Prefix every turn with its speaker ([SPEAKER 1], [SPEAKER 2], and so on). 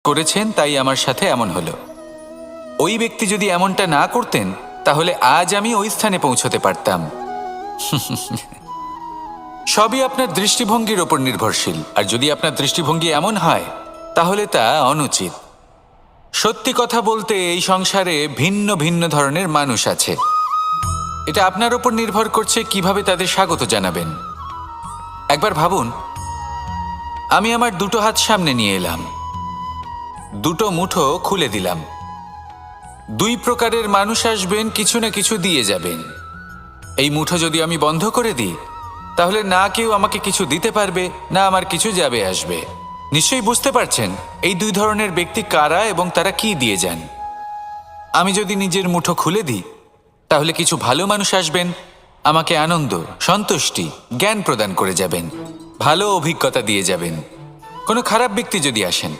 [SPEAKER 1] করেছেন, তাই আমার সাথে এমন হলো। ওই ব্যক্তি যদি এমনটা না করতেন তাহলে আজ আমি ওই স্থানে পৌঁছতে পারতাম। সবই আপনার দৃষ্টিভঙ্গির ওপর নির্ভরশীল, আর যদি আপনার দৃষ্টিভঙ্গি এমন হয় তাহলে তা অনুচিত। সত্যি কথা বলতে এই সংসারে ভিন্ন ভিন্ন ধরনের মানুষ আছে। এটা আপনার ওপর নির্ভর করছে কিভাবে তাদের স্বাগত জানাবেন। একবার ভাবুন, আমি আমার দুটো হাত সামনে নিয়ে এলাম, দুটো মুঠো খুলে দিলাম। দুই প্রকারের মানুষ আসবেন, কিছু না কিছু দিয়ে যাবেন। এই মুঠো যদি আমি বন্ধ করে দিই তাহলে না কেউ আমাকে কিছু দিতে পারবে, না আমার কিছু যাবে আসবে। নিশ্চয়ই বুঝতে পারছেন এই দুই ধরনের ব্যক্তি কারা এবং তারা কি দিয়ে যান। আমি যদি নিজের মুঠো খুলে দিই তাহলে কিছু ভালো মানুষ আসবেন, আমাকে আনন্দ, সন্তুষ্টি, জ্ঞান প্রদান করে যাবেন, ভালো অভিজ্ঞতা দিয়ে যাবেন। কোনো খারাপ ব্যক্তি যদি আসেন